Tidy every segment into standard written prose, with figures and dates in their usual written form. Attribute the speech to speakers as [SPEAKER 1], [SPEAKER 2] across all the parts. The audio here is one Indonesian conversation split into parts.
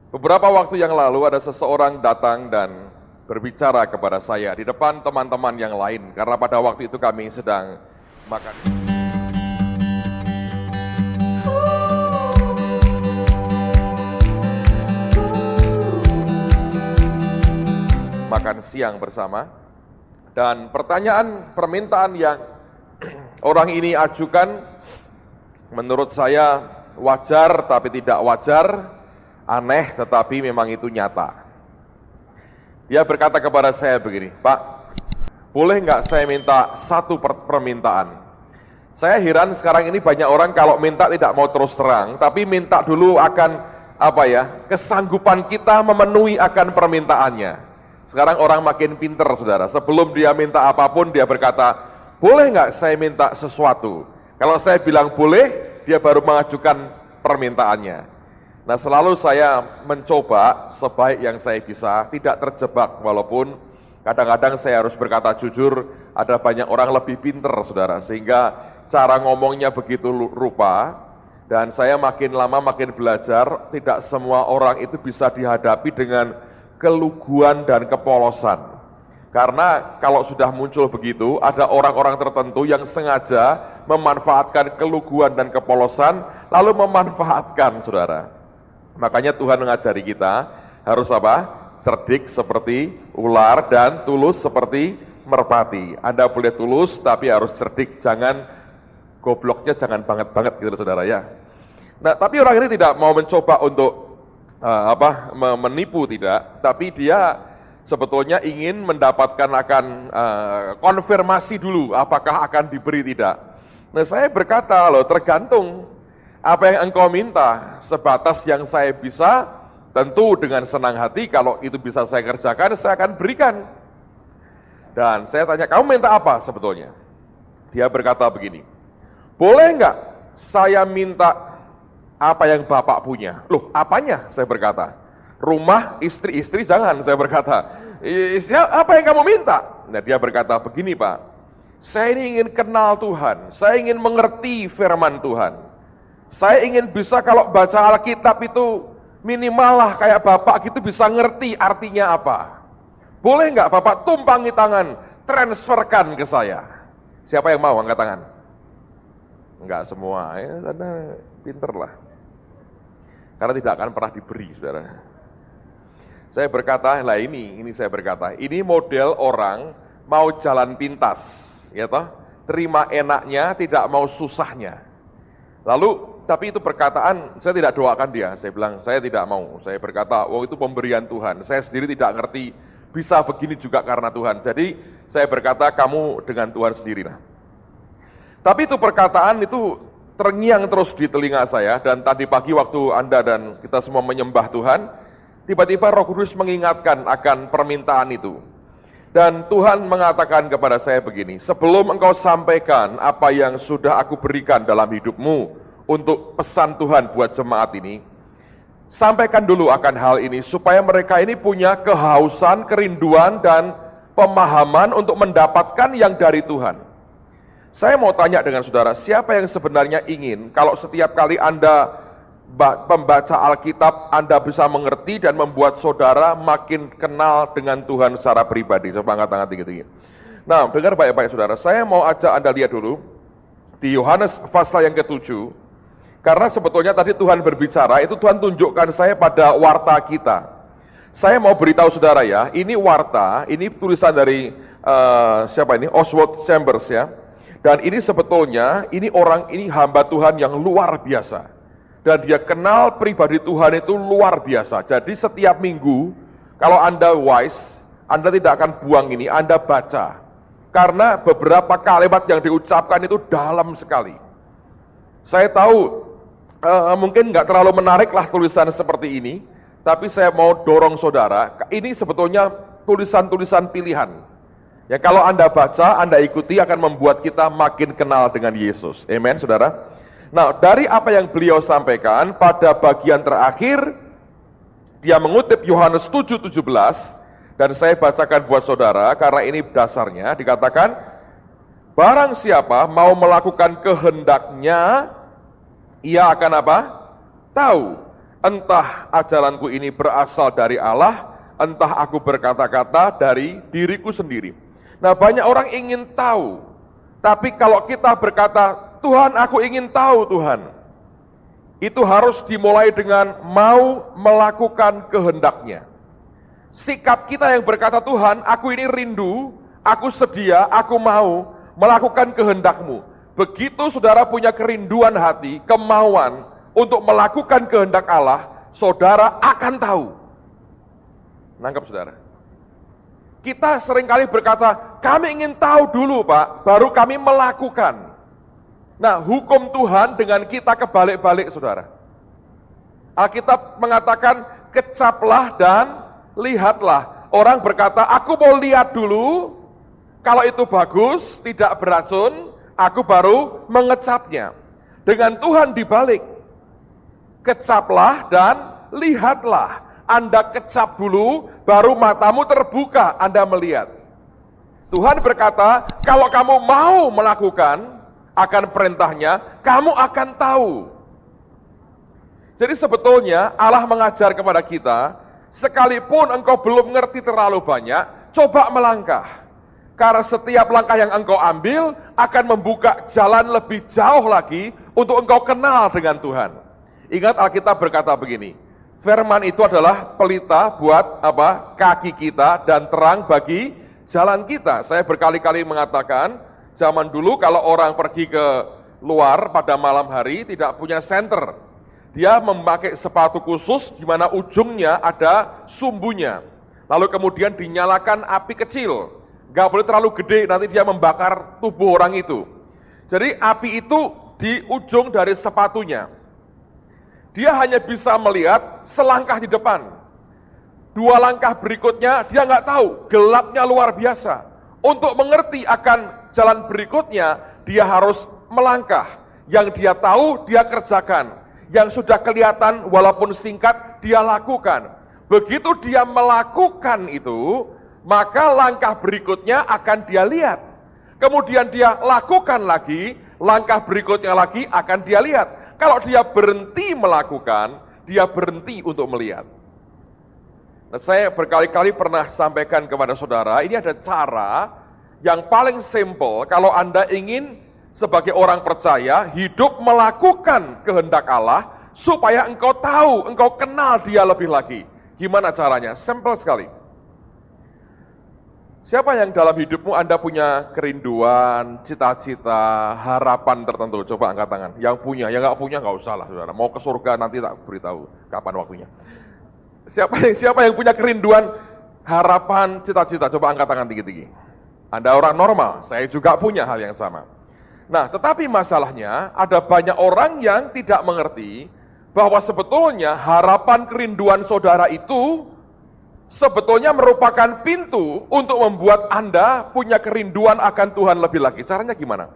[SPEAKER 1] Beberapa waktu yang lalu ada seseorang datang dan berbicara kepada saya di depan teman-teman yang lain, karena pada waktu itu kami sedang makan siang bersama. Dan permintaan yang orang ini ajukan menurut saya wajar tapi tidak wajar, aneh tetapi memang itu nyata. Dia berkata kepada saya begini, "Pak, boleh nggak saya minta satu permintaan?" Saya heran sekarang ini banyak orang kalau minta tidak mau terus terang, tapi minta dulu akan kesanggupan kita memenuhi akan permintaannya. Sekarang orang makin pinter, saudara. Sebelum dia minta apapun, dia berkata, "Boleh nggak saya minta sesuatu?" Kalau saya bilang boleh, dia baru mengajukan permintaannya. Nah, selalu saya mencoba sebaik yang saya bisa, tidak terjebak, walaupun kadang-kadang saya harus berkata jujur, ada banyak orang lebih pinter, saudara, sehingga cara ngomongnya begitu rupa, dan saya makin lama makin belajar, tidak semua orang itu bisa dihadapi dengan keluguan dan kepolosan. Karena kalau sudah muncul begitu, ada orang-orang tertentu yang sengaja memanfaatkan keluguan dan kepolosan, lalu memanfaatkan, saudara. Makanya Tuhan mengajari kita harus cerdik seperti ular dan tulus seperti merpati. Anda boleh tulus tapi harus cerdik, jangan gobloknya jangan banget-banget gitu, saudara ya. Nah, tapi orang ini tidak mau mencoba untuk menipu, tidak, tapi dia sebetulnya ingin mendapatkan akan konfirmasi dulu apakah akan diberi tidak. Nah, saya berkata, loh, tergantung apa yang engkau minta, sebatas yang saya bisa, tentu dengan senang hati kalau itu bisa saya kerjakan, saya akan berikan. Dan saya tanya, kamu minta apa sebetulnya? Dia berkata begini, boleh enggak saya minta apa yang Bapak punya? Loh, apanya? Saya berkata, rumah, istri jangan, saya berkata. Apa yang kamu minta? Nah, dia berkata, begini Pak, saya ini ingin kenal Tuhan, saya ingin mengerti firman Tuhan. Saya ingin bisa kalau baca Alkitab itu minimal lah kayak Bapak gitu bisa ngerti artinya apa. Boleh nggak Bapak tumpangi tangan, transferkan ke saya? Siapa yang mau angkat tangan? Enggak semua, ya, karena pinter lah. Karena tidak akan pernah diberi, saudara. Saya berkata, ini model orang mau jalan pintas, ya toh, terima enaknya, tidak mau susahnya. Lalu, tapi itu perkataan, saya tidak doakan dia, saya bilang, saya tidak mau. Saya berkata, itu pemberian Tuhan, saya sendiri tidak ngerti, bisa begini juga karena Tuhan. Jadi, saya berkata, kamu dengan Tuhan sendirilah. Tapi itu perkataan itu terngiang terus di telinga saya, dan tadi pagi waktu Anda dan kita semua menyembah Tuhan, tiba-tiba Roh Kudus mengingatkan akan permintaan itu. Dan Tuhan mengatakan kepada saya begini, sebelum engkau sampaikan apa yang sudah aku berikan dalam hidupmu untuk pesan Tuhan buat jemaat ini, sampaikan dulu akan hal ini, supaya mereka ini punya kehausan, kerinduan, dan pemahaman untuk mendapatkan yang dari Tuhan. Saya mau tanya dengan saudara, siapa yang sebenarnya ingin kalau setiap kali Anda membaca Alkitab, Anda bisa mengerti dan membuat saudara makin kenal dengan Tuhan secara pribadi? Coba angkat tangan tinggi-tinggi. Nah, dengar baik-baik saudara, saya mau ajak Anda lihat dulu di Yohanes pasal yang ke-7, karena sebetulnya tadi Tuhan berbicara, itu Tuhan tunjukkan saya pada warta kita. Saya mau beritahu saudara ya, ini warta, ini tulisan dari Oswald Chambers ya. Dan ini sebetulnya, ini hamba Tuhan yang luar biasa. Dan dia kenal pribadi Tuhan itu luar biasa. Jadi setiap minggu, kalau Anda wise, Anda tidak akan buang ini, Anda baca. Karena beberapa kalimat yang diucapkan itu dalam sekali. Saya tahu, mungkin nggak terlalu menarik lah tulisan seperti ini, tapi saya mau dorong saudara, ini sebetulnya tulisan-tulisan pilihan. Ya, kalau Anda baca, Anda ikuti akan membuat kita makin kenal dengan Yesus. Amen, saudara. Nah, dari apa yang beliau sampaikan pada bagian terakhir, dia mengutip Yohanes 7:17, dan saya bacakan buat saudara, karena ini dasarnya, dikatakan, barang siapa mau melakukan kehendaknya, ia akan tahu Entah ajaranku ini berasal dari Allah, entah aku berkata-kata dari diriku sendiri. Nah, banyak orang ingin tahu, tapi kalau kita berkata, Tuhan aku ingin tahu Tuhan, itu harus dimulai dengan mau melakukan kehendaknya. Sikap kita yang berkata, Tuhan aku ini rindu, aku sedia, aku mau melakukan kehendak-Mu. Begitu saudara punya kerinduan hati, kemauan untuk melakukan kehendak Allah, saudara akan tahu. Nangkap saudara? Kita seringkali berkata, kami ingin tahu dulu Pak, baru kami melakukan. Nah, hukum Tuhan dengan kita kebalik-balik saudara. Alkitab mengatakan, kecaplah dan lihatlah. Orang berkata, aku mau lihat dulu, kalau itu bagus, tidak beracun, aku baru mengecapnya. Dengan Tuhan dibalik, kecaplah dan lihatlah. Anda kecap dulu, baru matamu terbuka, Anda melihat. Tuhan berkata, kalau kamu mau melakukan akan perintahnya, kamu akan tahu. Jadi sebetulnya Allah mengajar kepada kita, sekalipun engkau belum ngerti terlalu banyak, coba melangkah. Karena setiap langkah yang engkau ambil akan membuka jalan lebih jauh lagi untuk engkau kenal dengan Tuhan. Ingat Alkitab berkata begini, firman itu adalah pelita buat kaki kita dan terang bagi jalan kita. Saya berkali-kali mengatakan, zaman dulu kalau orang pergi ke luar pada malam hari tidak punya senter. Dia memakai sepatu khusus di mana ujungnya ada sumbunya. Lalu kemudian dinyalakan api kecil. Gak boleh terlalu gede, nanti dia membakar tubuh orang itu. Jadi api itu di ujung dari sepatunya. Dia hanya bisa melihat selangkah di depan. 2 langkah berikutnya dia nggak tahu, gelapnya luar biasa. Untuk mengerti akan jalan berikutnya, dia harus melangkah. Yang dia tahu, dia kerjakan. Yang sudah kelihatan walaupun singkat, dia lakukan. Begitu dia melakukan itu, maka langkah berikutnya akan dia lihat. Kemudian dia lakukan lagi, langkah berikutnya lagi akan dia lihat. Kalau dia berhenti melakukan, dia berhenti untuk melihat. Nah, saya berkali-kali pernah sampaikan kepada saudara, ini ada cara yang paling simple kalau Anda ingin sebagai orang percaya hidup melakukan kehendak Allah supaya engkau tahu, engkau kenal dia lebih lagi. Gimana caranya? Simple sekali. Siapa yang dalam hidupmu Anda punya kerinduan, cita-cita, harapan tertentu? Coba angkat tangan. Yang punya, yang nggak punya nggak usah lah, saudara. Mau ke surga nanti tak beritahu kapan waktunya. Siapa yang punya kerinduan, harapan, cita-cita? Coba angkat tangan tinggi-tinggi. Anda orang normal, saya juga punya hal yang sama. Nah, tetapi masalahnya ada banyak orang yang tidak mengerti bahwa sebetulnya harapan kerinduan saudara itu sebetulnya merupakan pintu untuk membuat Anda punya kerinduan akan Tuhan lebih lagi. Caranya gimana?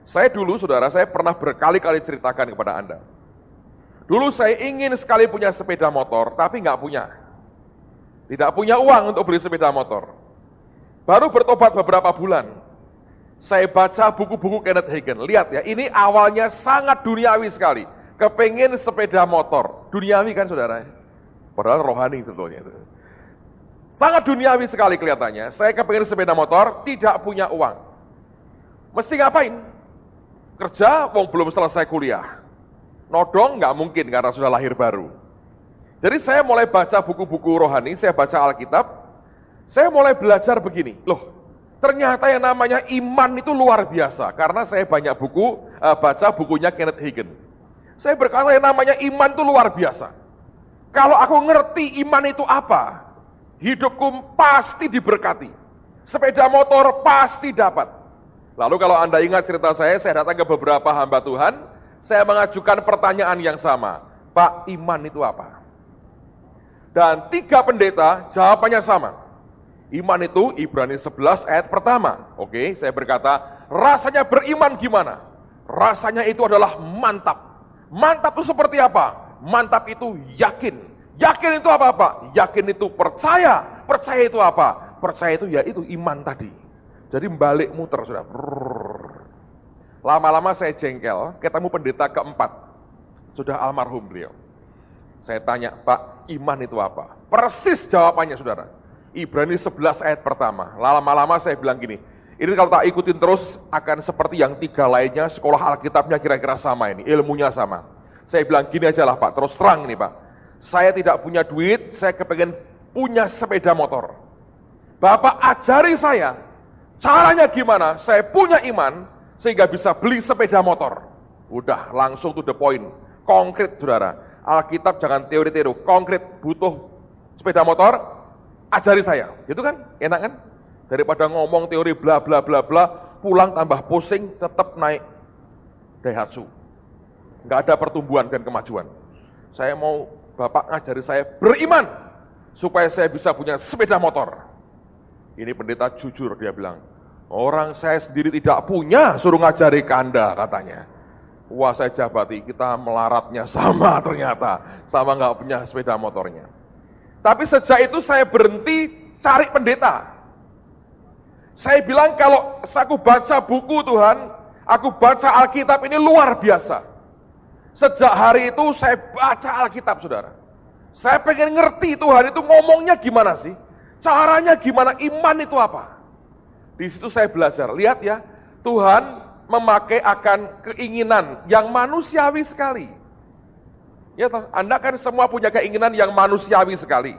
[SPEAKER 1] Saya dulu, saudara, saya pernah berkali-kali ceritakan kepada Anda. Dulu saya ingin sekali punya sepeda motor, tapi nggak punya. Tidak punya uang untuk beli sepeda motor. Baru bertobat beberapa bulan, saya baca buku-buku Kenneth Hagin. Lihat ya, ini awalnya sangat duniawi sekali. Kepengen sepeda motor. Duniawi kan, saudara? Padahal rohani tentunya itu. Sangat duniawi sekali kelihatannya. Saya kepengen sepeda motor, tidak punya uang. Mesti ngapain? Kerja, wong belum selesai kuliah. Nodong nggak mungkin karena sudah lahir baru. Jadi saya mulai baca buku-buku rohani, saya baca Alkitab, saya mulai belajar begini. Loh, ternyata yang namanya iman itu luar biasa. Karena saya banyak baca bukunya Kenneth Hagin. Saya berkata yang namanya iman itu luar biasa. Kalau aku ngerti iman itu apa, hidupku pasti diberkati. Sepeda motor pasti dapat. Lalu kalau Anda ingat cerita saya datang ke beberapa hamba Tuhan, saya mengajukan pertanyaan yang sama. Pak, iman itu apa? Dan 3 pendeta jawabannya sama. Iman itu Ibrani 11 ayat pertama. Oke, saya berkata, rasanya beriman gimana? Rasanya itu adalah mantap. Mantap itu seperti apa? Mantap itu yakin. Yakin itu apa? Yakin itu percaya. Percaya itu apa? Percaya itu ya itu iman tadi. Jadi balik muter sudah. Lama-lama saya jengkel, ketemu pendeta keempat. Sudah almarhum beliau. Saya tanya, Pak, iman itu apa? Persis jawabannya, saudara. Ibrani 11 ayat pertama. Lama-lama saya bilang gini, ini kalau tak ikutin terus akan seperti yang 3 lainnya, sekolah Alkitabnya kira-kira sama ini, ilmunya sama. Saya bilang gini aja lah Pak, terus terang nih Pak. Saya tidak punya duit, saya kepengen punya sepeda motor. Bapak ajari saya, caranya gimana? Saya punya iman, sehingga bisa beli sepeda motor. Udah, langsung to the point. Konkret, saudara. Alkitab jangan teori-teori, konkret, butuh sepeda motor, ajari saya. Gitu kan? Enak kan? Daripada ngomong teori bla bla bla bla, pulang tambah pusing, tetap naik Daihatsu. Nggak ada pertumbuhan dan kemajuan. Saya mau Bapak ngajari saya beriman, supaya saya bisa punya sepeda motor. Ini pendeta jujur, dia bilang, orang saya sendiri tidak punya, suruh ngajari ke Anda, katanya. Wah, saya jabati, kita melaratnya sama ternyata, sama nggak punya sepeda motornya. Tapi sejak itu saya berhenti cari pendeta. Saya bilang kalau aku baca buku Tuhan, aku baca Alkitab ini luar biasa. Sejak hari itu saya baca Alkitab, saudara. Saya pengen ngerti Tuhan itu ngomongnya gimana sih? Caranya gimana, iman itu apa? Di situ saya belajar, lihat ya, Tuhan memakai akan keinginan yang manusiawi sekali. Ya, Anda kan semua punya keinginan yang manusiawi sekali.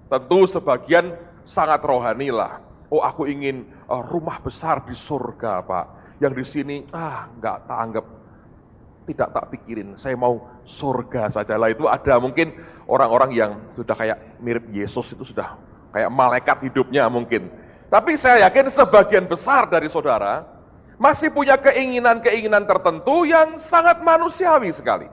[SPEAKER 1] Tentu sebagian sangat rohani lah. Oh, aku ingin rumah besar di surga, Pak. Yang di sini, nggak tak anggap, tidak tak pikirin. Saya mau surga saja lah. Itu ada mungkin orang-orang yang sudah kayak mirip Yesus, itu sudah kayak malaikat hidupnya mungkin. Tapi saya yakin sebagian besar dari saudara masih punya keinginan-keinginan tertentu yang sangat manusiawi sekali.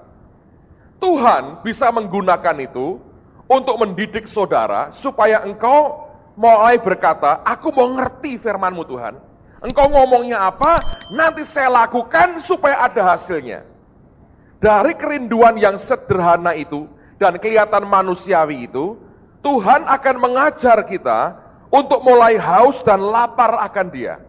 [SPEAKER 1] Tuhan bisa menggunakan itu untuk mendidik saudara supaya engkau mulai berkata, aku mau ngerti firman-Mu Tuhan. Engkau ngomongnya apa, nanti saya lakukan supaya ada hasilnya. Dari kerinduan yang sederhana itu dan kelihatan manusiawi itu, Tuhan akan mengajar kita untuk mulai haus dan lapar akan Dia.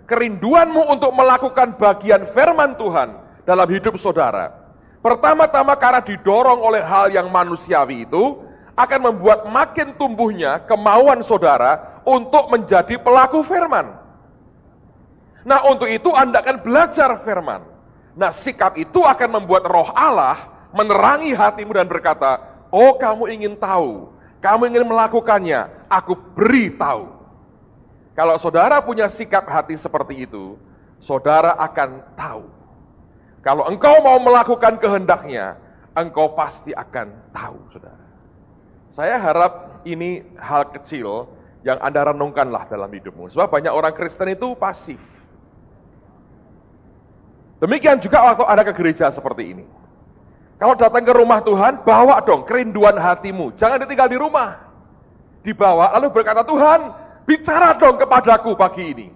[SPEAKER 1] Kerinduanmu untuk melakukan bagian firman Tuhan dalam hidup saudara, pertama-tama karena didorong oleh hal yang manusiawi itu, akan membuat makin tumbuhnya kemauan saudara untuk menjadi pelaku firman. Nah, untuk itu Anda akan belajar firman. Nah, sikap itu akan membuat Roh Allah menerangi hatimu dan berkata, oh, kamu ingin tahu, kamu ingin melakukannya, aku beri tahu. Kalau saudara punya sikap hati seperti itu, saudara akan tahu. Kalau engkau mau melakukan kehendaknya, engkau pasti akan tahu, saudara. Saya harap ini hal kecil yang Anda renungkanlah dalam hidupmu. Sebab banyak orang Kristen itu pasif. Demikian juga waktu Anda ke gereja seperti ini. Kalau datang ke rumah Tuhan, bawa dong kerinduan hatimu. Jangan ditinggal di rumah. Dibawa lalu berkata, Tuhan, bicara dong kepadaku pagi ini.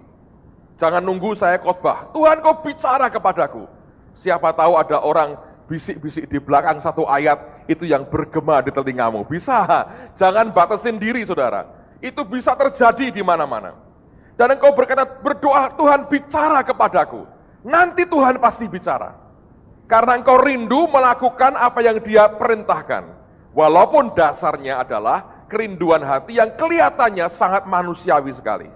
[SPEAKER 1] Jangan nunggu saya khotbah. Tuhan, kau bicara kepadaku. Siapa tahu ada orang bisik-bisik di belakang satu ayat itu yang bergema di telingamu. Bisa. Jangan batasin diri, saudara. Itu bisa terjadi di mana-mana. Dan engkau berkata, berdoa, Tuhan bicara kepadaku. Nanti Tuhan pasti bicara. Karena engkau rindu melakukan apa yang Dia perintahkan. Walaupun dasarnya adalah kerinduan hati yang kelihatannya sangat manusiawi sekali.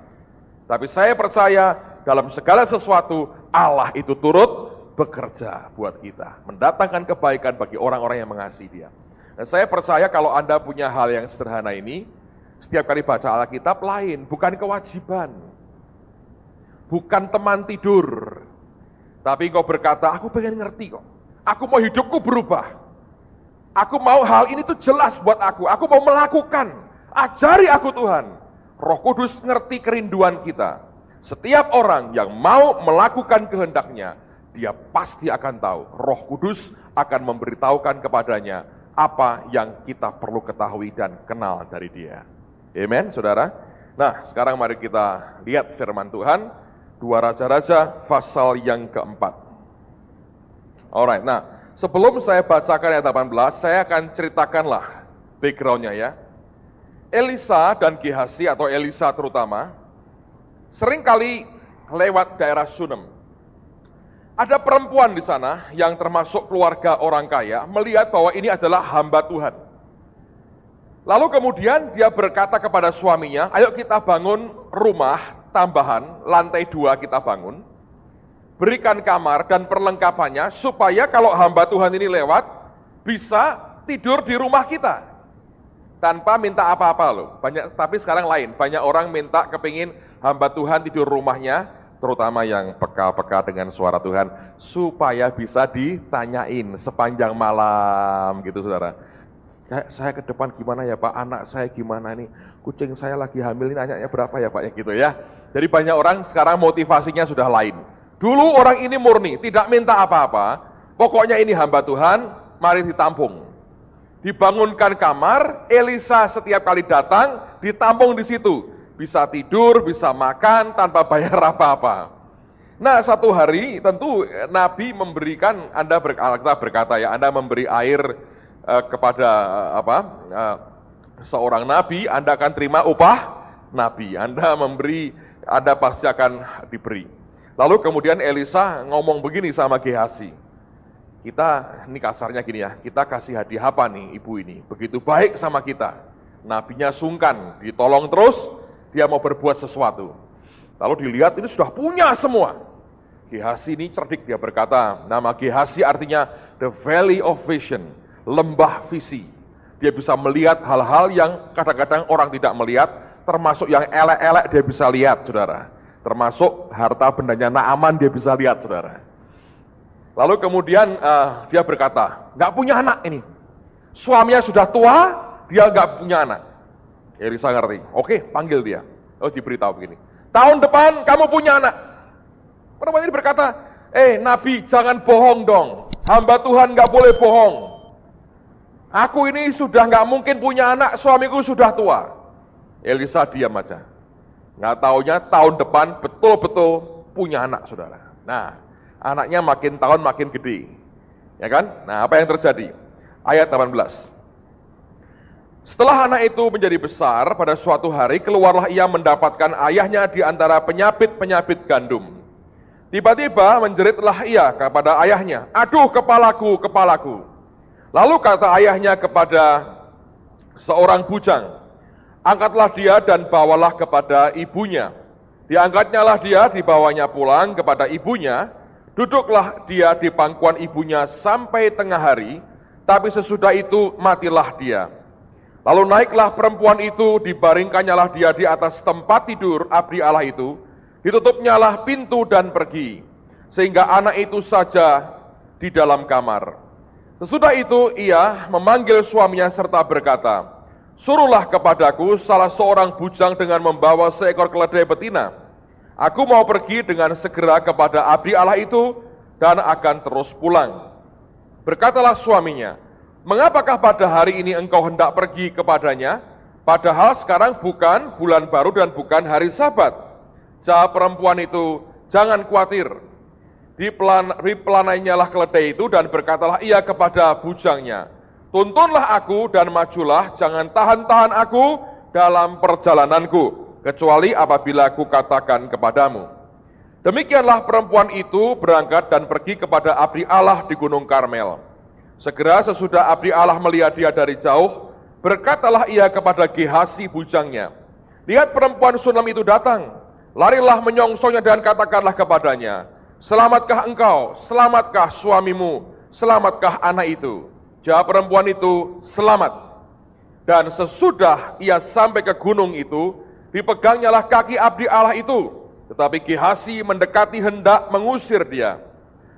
[SPEAKER 1] Tapi saya percaya dalam segala sesuatu Allah itu turut bekerja buat kita. Mendatangkan kebaikan bagi orang-orang yang mengasihi Dia. Dan saya percaya kalau Anda punya hal yang sederhana ini, setiap kali baca Alkitab lain, bukan kewajiban. Bukan teman tidur. Tapi kau berkata, aku pengen ngerti kok. Aku mau hidupku berubah. Aku mau hal ini tuh jelas buat aku. Aku mau melakukan. Ajari aku Tuhan. Roh Kudus ngerti kerinduan kita. Setiap orang yang mau melakukan kehendaknya, dia pasti akan tahu. Roh Kudus akan memberitahukan kepadanya apa yang kita perlu ketahui dan kenal dari Dia. Amen, saudara. Nah, sekarang mari kita lihat firman Tuhan. 2 Raja-Raja pasal yang keempat. Alright, nah sebelum saya bacakan ayat 18, saya akan ceritakanlah backgroundnya ya. Elisa dan Gehazi atau Elisa terutama, seringkali lewat daerah Sunem. Ada perempuan di sana yang termasuk keluarga orang kaya, melihat bahwa ini adalah hamba Tuhan. Lalu kemudian dia berkata kepada suaminya, ayo kita bangun rumah tambahan, lantai 2 kita bangun, berikan kamar dan perlengkapannya, supaya kalau hamba Tuhan ini lewat, bisa tidur di rumah kita. Tanpa minta apa-apa loh. Tapi sekarang lain, banyak orang minta kepingin hamba Tuhan tidur rumahnya, terutama yang peka-peka dengan suara Tuhan, supaya bisa ditanyain sepanjang malam gitu saudara. Saya ke depan gimana ya Pak, anak saya gimana nih, kucing saya lagi hamil ini anaknya berapa ya Pak, ya gitu ya. Jadi banyak orang sekarang motivasinya sudah lain. Dulu orang ini murni, tidak minta apa-apa, pokoknya ini hamba Tuhan, mari ditampung. Dibangunkan kamar, Elisa setiap kali datang, ditampung di situ. Bisa tidur, bisa makan, tanpa bayar apa-apa. Nah, satu hari tentu Nabi memberikan, Anda berkata ya, Anda memberi air kepada seorang nabi, Anda akan terima upah nabi. Anda memberi, Anda pasti akan diberi. Lalu kemudian Elisa ngomong begini sama Gehazi, kita, ini kasarnya gini ya, kita kasih hadiah apa nih ibu ini, begitu baik sama kita. Nabinya sungkan, ditolong terus, dia mau berbuat sesuatu. Lalu dilihat ini sudah punya semua. Gehazi ini cerdik, dia berkata, nama Gehazi artinya the valley of vision, lembah visi. Dia bisa melihat hal-hal yang kadang-kadang orang tidak melihat, termasuk yang elek-elek dia bisa lihat, saudara. Termasuk harta bendanya Naaman dia bisa lihat, saudara. Lalu kemudian dia berkata, nggak punya anak ini. Suaminya sudah tua, dia nggak punya anak. Elisa ngerti, oke, panggil dia. Oh, diberitahu begini, tahun depan kamu punya anak. Perempuan ini berkata, Nabi jangan bohong dong, hamba Tuhan nggak boleh bohong. Aku ini sudah nggak mungkin punya anak, suamiku sudah tua. Elisa diam aja. Nggak taunya tahun depan betul-betul punya anak, saudara. Nah, anaknya makin tahun makin gede. Ya kan? Nah, apa yang terjadi? Ayat 18. Setelah anak itu menjadi besar, pada suatu hari keluarlah ia mendapatkan ayahnya di antara penyabit-penyabit gandum. Tiba-tiba menjeritlah ia kepada ayahnya, aduh kepalaku, kepalaku. Lalu kata ayahnya kepada seorang bujang, angkatlah dia dan bawalah kepada ibunya. Diangkatnyalah dia, dibawanya pulang kepada ibunya, duduklah dia di pangkuan ibunya sampai tengah hari, tapi sesudah itu matilah dia. Lalu naiklah perempuan itu, dibaringkannyalah dia di atas tempat tidur abdi Allah itu, ditutupnyalah pintu dan pergi, sehingga anak itu saja di dalam kamar. Sesudah itu ia memanggil suaminya serta berkata, suruhlah kepadaku salah seorang bujang dengan membawa seekor keledai betina. Aku mau pergi dengan segera kepada abdi Allah itu dan akan terus pulang. Berkatalah suaminya, mengapakah pada hari ini engkau hendak pergi kepadanya? Padahal sekarang bukan bulan baru dan bukan hari Sabat. Jawab perempuan itu, jangan khawatir. Dipelanainya keledai itu dan berkatalah ia kepada bujangnya, tuntunlah aku dan majulah, jangan tahan-tahan aku dalam perjalananku, kecuali apabila aku katakan kepadamu. Demikianlah perempuan itu berangkat dan pergi kepada abdi Allah di Gunung Karmel. Segera sesudah abdi Allah melihat dia dari jauh, berkatalah ia kepada Gehazi bujangnya, lihat perempuan Sunam itu datang, larilah menyongsongnya dan katakanlah kepadanya, selamatkah engkau, selamatkah suamimu, selamatkah anak itu? Jawab perempuan itu, selamat. Dan sesudah ia sampai ke gunung itu, dipegangnyalah kaki abdi Allah itu, tetapi Gehazi mendekati hendak mengusir dia.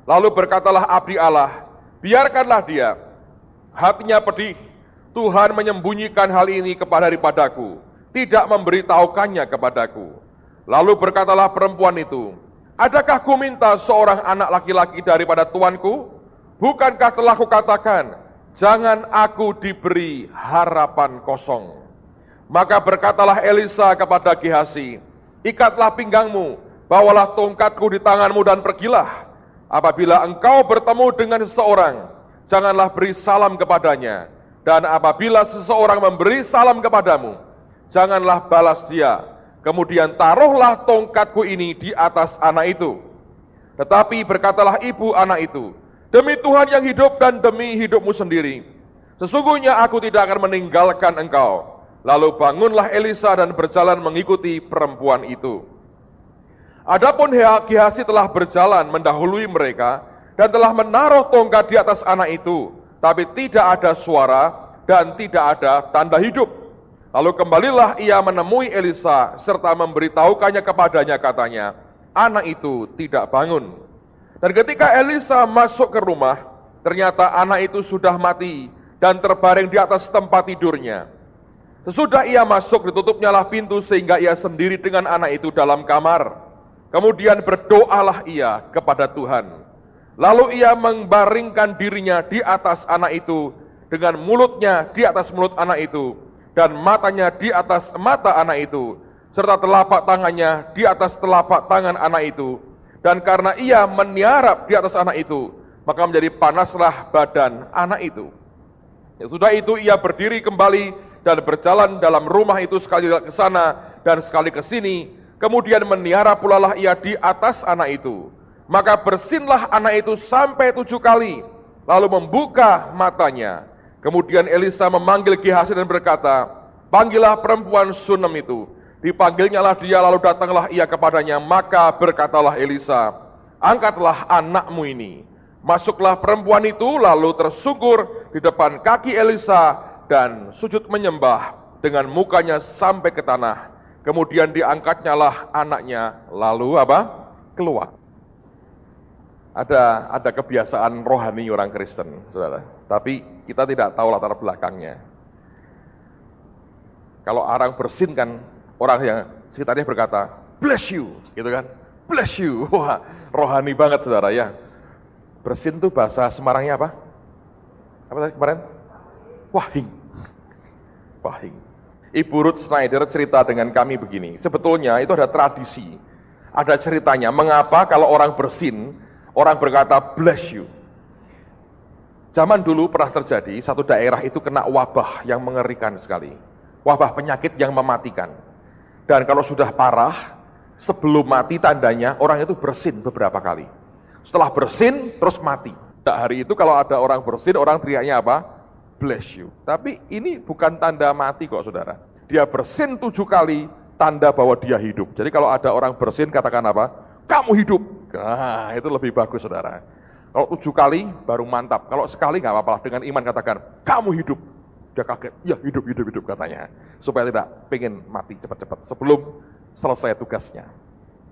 [SPEAKER 1] Lalu berkatalah abdi Allah, biarkanlah dia, hatinya pedih, Tuhan menyembunyikan hal ini daripadaku, tidak memberitahukannya kepadaku. Lalu berkatalah perempuan itu, adakah ku minta seorang anak laki-laki daripada tuanku? Bukankah telah kukatakan, jangan aku diberi harapan kosong. Maka berkatalah Elisa kepada Gehazi, ikatlah pinggangmu, bawalah tongkatku di tanganmu dan pergilah. Apabila engkau bertemu dengan seseorang, janganlah beri salam kepadanya. Dan apabila seseorang memberi salam kepadamu, janganlah balas dia. Kemudian taruhlah tongkatku ini di atas anak itu. Tetapi berkatalah ibu anak itu, demi Tuhan yang hidup dan demi hidupmu sendiri, Sesungguhnya aku tidak akan meninggalkan engkau. Lalu bangunlah Elisa dan berjalan mengikuti perempuan itu. Adapun Gehazi telah berjalan mendahului mereka dan telah menaruh tongkat di atas anak itu, tapi tidak ada suara dan tidak ada tanda hidup. Lalu kembalilah ia menemui Elisa serta memberitahukannya kepadanya, katanya, anak itu tidak bangun. Dan ketika Elisa masuk ke rumah, ternyata anak itu sudah mati dan terbaring di atas tempat tidurnya. Sesudah ia masuk, ditutupnyalah pintu sehingga ia sendiri dengan anak itu dalam kamar. Kemudian berdoalah ia kepada Tuhan. Lalu ia membaringkan dirinya di atas anak itu, dengan mulutnya di atas mulut anak itu, dan matanya di atas mata anak itu, serta telapak tangannya di atas telapak tangan anak itu. Dan karena ia meniarap di atas anak itu, maka menjadi panaslah badan anak itu. Ya, sudah itu ia berdiri kembali dan berjalan dalam rumah itu, sekali ke sana dan sekali ke sini. Kemudian meniara pula lah ia di atas anak itu. Maka bersinlah anak itu sampai 7 kali, lalu membuka matanya. Kemudian Elisa memanggil Gehazi dan berkata, panggillah perempuan Sunem itu. Dipanggilnyalah dia, lalu datanglah ia kepadanya. Maka berkatalah Elisa, angkatlah anakmu ini. Masuklah perempuan itu, lalu tersungkur di depan kaki Elisa dan sujud menyembah dengan mukanya sampai ke tanah. Kemudian diangkatnyalah anaknya, lalu apa? Keluar. Ada kebiasaan rohani orang Kristen, saudara. Tapi kita tidak tahu latar belakangnya. Kalau orang bersin kan, orang yang sekitarnya berkata, bless you, gitu kan? Bless you. Wah, rohani banget, saudara ya. Bersin itu bahasa Semarangnya apa? Apa tadi kemarin? Wahing. Wahing. Ibu Ruth Snyder cerita dengan kami begini, sebetulnya itu ada tradisi, ada ceritanya, mengapa kalau orang bersin, orang berkata bless you. Zaman dulu pernah terjadi, satu daerah itu kena wabah yang mengerikan sekali, wabah penyakit yang mematikan. Dan kalau sudah parah, sebelum mati tandanya orang itu bersin beberapa kali. Setelah bersin, terus mati. Hari itu kalau ada orang bersin, orang teriaknya apa? Bless you. Tapi ini bukan tanda mati kok, saudara. Dia bersin 7 kali, tanda bahwa dia hidup. Jadi kalau ada orang bersin, katakan apa? Kamu hidup. Nah, itu lebih bagus, saudara. Kalau 7 kali, baru mantap. Kalau sekali nggak apa-apa, dengan iman katakan, kamu hidup. Dia kaget, ya hidup katanya. Supaya tidak pengen mati cepat-cepat sebelum selesai tugasnya.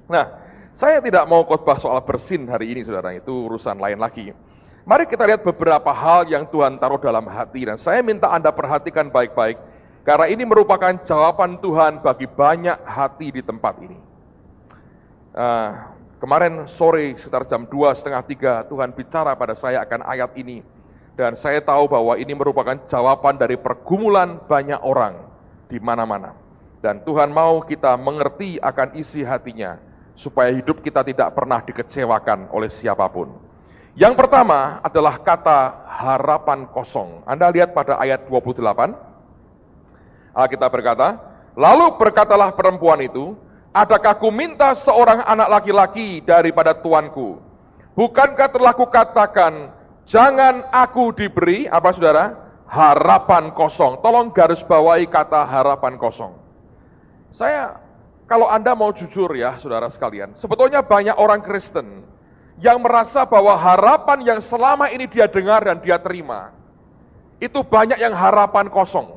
[SPEAKER 1] Nah, saya tidak mau khotbah soal bersin hari ini, saudara. Itu urusan lain lagi. Mari kita lihat beberapa hal yang Tuhan taruh dalam hati, dan saya minta Anda perhatikan baik-baik, karena ini merupakan jawaban Tuhan bagi banyak hati di tempat ini. Kemarin sore sekitar jam 2:30 Tuhan bicara pada saya akan ayat ini, dan saya tahu bahwa ini merupakan jawaban dari pergumulan banyak orang di mana-mana. Dan Tuhan mau kita mengerti akan isi hatinya, supaya hidup kita tidak pernah dikecewakan oleh siapapun. Yang pertama adalah kata harapan kosong. Anda lihat pada ayat 28. Alkitab berkata, lalu berkatalah perempuan itu, adakah ku minta seorang anak laki-laki daripada tuanku? Bukankah telah kukatakan, jangan aku diberi, apa saudara? Harapan kosong. Tolong garis bawahi kata harapan kosong. Kalau Anda mau jujur ya saudara sekalian, sebetulnya banyak orang Kristen yang merasa bahwa harapan yang selama ini dia dengar dan dia terima, itu banyak yang harapan kosong.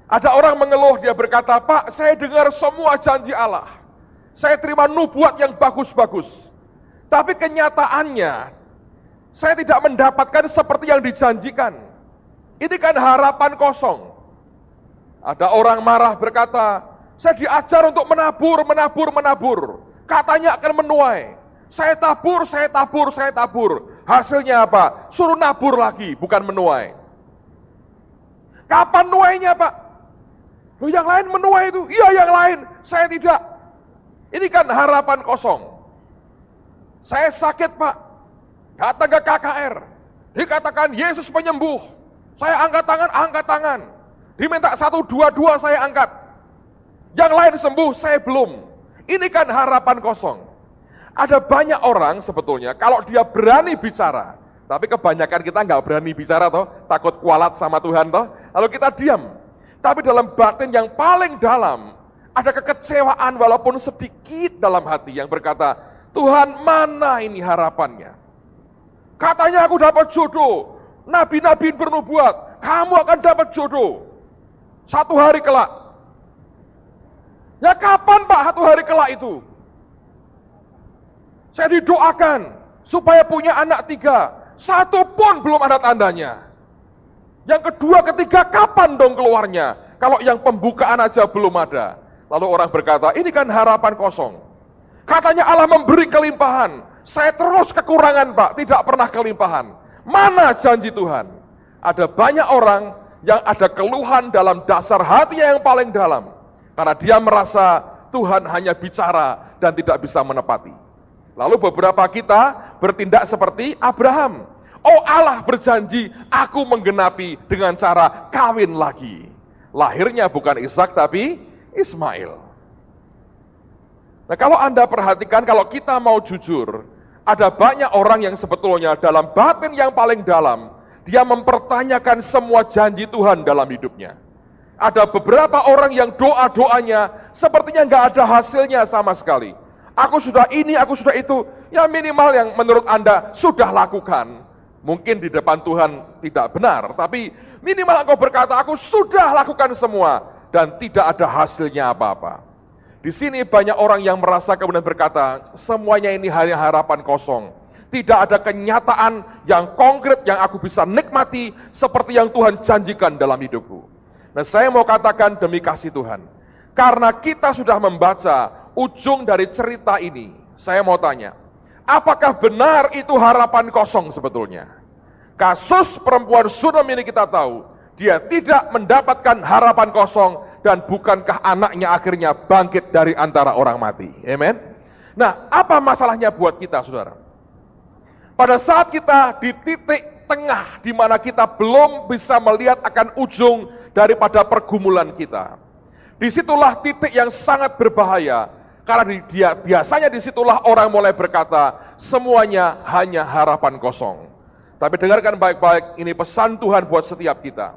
[SPEAKER 1] Ada orang mengeluh, dia berkata, Pak, saya dengar semua janji Allah, saya terima nubuat yang bagus-bagus, tapi kenyataannya, saya tidak mendapatkan seperti yang dijanjikan. Ini kan harapan kosong. Ada orang marah berkata, saya diajar untuk menabur, katanya akan menuai. Saya tabur. Hasilnya apa? Suruh nabur lagi, bukan menuai. Kapan nuainya, Pak? Loh, yang lain menuai itu. Iya, yang lain. Saya tidak. Ini kan harapan kosong. Saya sakit, Pak. Datang ke KKR. Dikatakan Yesus penyembuh. Saya angkat tangan. Diminta 1, 2, 2 saya angkat. Yang lain sembuh, saya belum. Ini kan harapan kosong. Ada banyak orang sebetulnya, kalau dia berani bicara, Tapi kebanyakan kita nggak berani bicara toh, takut kualat sama Tuhan toh, lalu kita diam. Tapi dalam batin yang paling dalam, ada kekecewaan walaupun sedikit dalam hati yang berkata, Tuhan mana ini harapannya? Katanya aku dapat jodoh, nabi-nabi bernubuat, kamu akan dapat jodoh. Satu hari kelak. Ya kapan Pak satu hari kelak itu? Saya didoakan supaya punya anak 3, 1 pun belum ada tandanya. Yang kedua, ketiga, kapan dong keluarnya? Kalau yang pembukaan aja belum ada. Lalu orang berkata, ini kan harapan kosong. Katanya Allah memberi kelimpahan. Saya terus kekurangan Pak, tidak pernah kelimpahan. Mana janji Tuhan? Ada banyak orang yang ada keluhan dalam dasar hatinya yang paling dalam. Karena dia merasa Tuhan hanya bicara dan tidak bisa menepati. Lalu beberapa kita bertindak seperti Abraham. Oh Allah berjanji, aku menggenapi dengan cara kawin lagi. Lahirnya bukan Ishak tapi Ismail. Nah kalau Anda perhatikan, kalau kita mau jujur, ada banyak orang yang sebetulnya dalam batin yang paling dalam, dia mempertanyakan semua janji Tuhan dalam hidupnya. Ada beberapa orang yang doa-doanya sepertinya nggak ada hasilnya sama sekali. Aku sudah ini, aku sudah itu, ya minimal yang menurut Anda sudah lakukan. Mungkin di depan Tuhan tidak benar, tapi minimal engkau berkata, aku sudah lakukan semua, dan tidak ada hasilnya apa-apa. Di sini banyak orang yang merasa kemudian berkata, semuanya ini hanya harapan kosong. Tidak ada kenyataan yang konkret yang aku bisa nikmati seperti yang Tuhan janjikan dalam hidupku. Nah saya mau katakan demi kasih Tuhan, karena kita sudah membaca ujung dari cerita ini, saya mau tanya, apakah benar itu harapan kosong sebetulnya? Kasus perempuan Sodom ini kita tahu, dia tidak mendapatkan harapan kosong, dan bukankah anaknya akhirnya bangkit dari antara orang mati? Amen. Nah, apa masalahnya buat kita, saudara? Pada saat kita di titik tengah di mana kita belum bisa melihat akan ujung daripada pergumulan kita, disitulah titik yang sangat berbahaya. Karena biasanya disitulah orang mulai berkata, semuanya hanya harapan kosong. Tapi dengarkan baik-baik, ini pesan Tuhan buat setiap kita.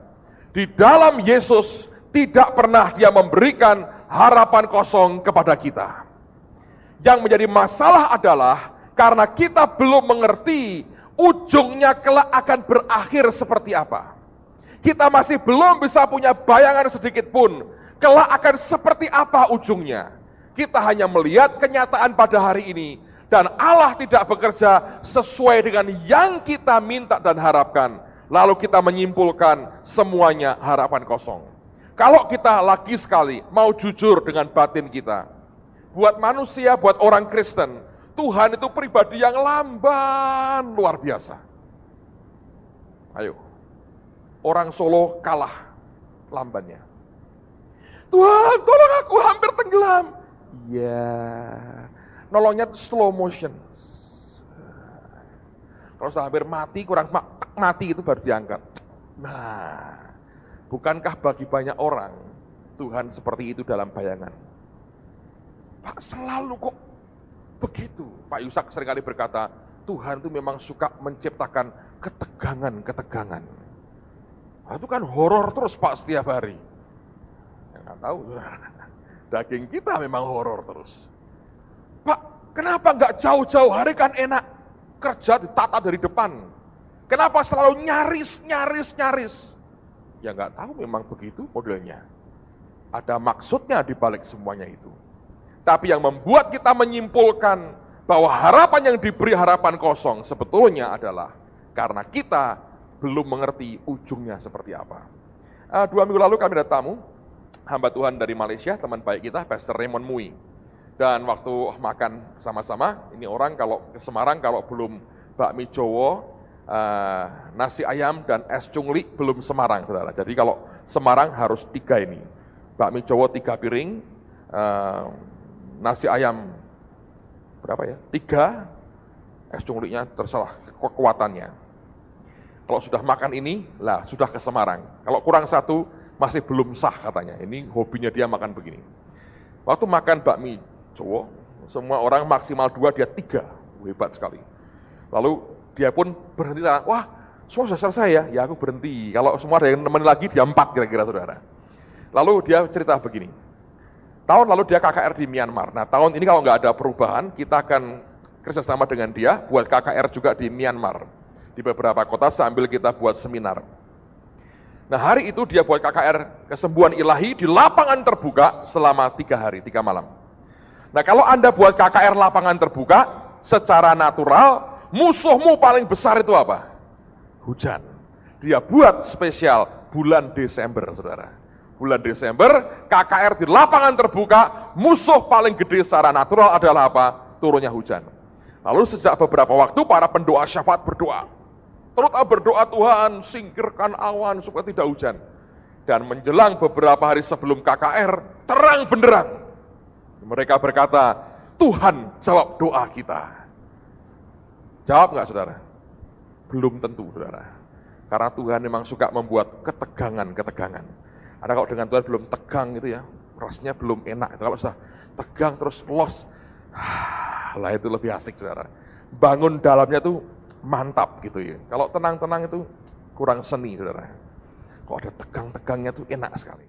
[SPEAKER 1] Di dalam Yesus, tidak pernah dia memberikan harapan kosong kepada kita. Yang menjadi masalah adalah, karena kita belum mengerti, ujungnya kelak akan berakhir seperti apa. Kita masih belum bisa punya bayangan sedikit pun, kelak akan seperti apa ujungnya. Kita hanya melihat kenyataan pada hari ini, dan Allah tidak bekerja sesuai dengan yang kita minta dan harapkan. Lalu kita menyimpulkan semuanya harapan kosong. Kalau kita lagi sekali mau jujur dengan batin kita, buat manusia, buat orang Kristen, Tuhan itu pribadi yang lamban luar biasa. Ayo, orang Solo kalah lambannya. Tuhan, tolong aku hampir tenggelam. Ya, nolongnya slow motion. Kalau sudah hampir mati, kurang mati itu baru diangkat. Nah, bukankah bagi banyak orang Tuhan seperti itu dalam bayangan? Pak, selalu kok begitu. Pak Yusak seringkali berkata, Tuhan itu memang suka menciptakan ketegangan-ketegangan. Nah, itu kan horor terus Pak setiap hari. Ya, nggak tahu. Daging kita memang horor terus. Pak, kenapa nggak jauh-jauh hari kan enak? Kerja ditata dari depan. Kenapa selalu nyaris? Ya nggak tahu memang begitu modelnya. Ada maksudnya di balik semuanya itu. Tapi yang membuat kita menyimpulkan bahwa harapan yang diberi harapan kosong sebetulnya adalah karena kita belum mengerti ujungnya seperti apa. 2 minggu lalu kami ada tamu, hamba Tuhan dari Malaysia, teman baik kita, Pastor Raymond Mui. Dan waktu makan sama-sama, ini orang kalau ke Semarang kalau belum bakmi Jowo, nasi ayam dan es cungli belum Semarang, saudara. Jadi kalau Semarang harus 3 ini, bakmi Jowo 3 piring, nasi ayam berapa ya? 3, es cunglinya terserah kekuatannya. Kalau sudah makan ini, lah sudah ke Semarang. Kalau kurang 1, masih belum sah katanya. Ini hobinya dia makan begini. Waktu makan bakmi Jowo, semua orang maksimal 2, dia 3. Hebat sekali. Lalu Dia pun berhenti, wah semua sudah selesai ya, ya aku berhenti. Kalau semua ada yang nemenin lagi, dia 4 kira-kira saudara. Lalu dia cerita begini, tahun lalu dia KKR di Myanmar. Nah tahun ini kalau nggak ada perubahan, kita akan kerjasama dengan dia, buat KKR juga di Myanmar. Di beberapa kota sambil kita buat seminar. Nah hari itu dia buat KKR kesembuhan ilahi di lapangan terbuka selama 3 hari, 3 malam. Nah kalau Anda buat KKR lapangan terbuka, secara natural, musuhmu paling besar itu apa? Hujan. Dia buat spesial bulan Desember, saudara. Bulan Desember, KKR di lapangan terbuka, musuh paling gede secara natural adalah apa? Turunnya hujan. Lalu sejak beberapa waktu, para pendoa syafaat berdoa. Terutama berdoa, Tuhan singkirkan awan supaya tidak hujan. Dan menjelang beberapa hari sebelum KKR, terang benderang. Mereka berkata, Tuhan jawab doa kita. Jawab nggak saudara? Belum tentu saudara. Karena Tuhan memang suka membuat ketegangan-ketegangan. Ada kalau dengan Tuhan belum tegang gitu ya, rasanya belum enak. Kalau sudah tegang terus los, lah itu lebih asik saudara. Bangun dalamnya tuh mantap gitu ya. Kalau tenang-tenang itu kurang seni saudara. Kalau ada tegang-tegangnya tuh enak sekali.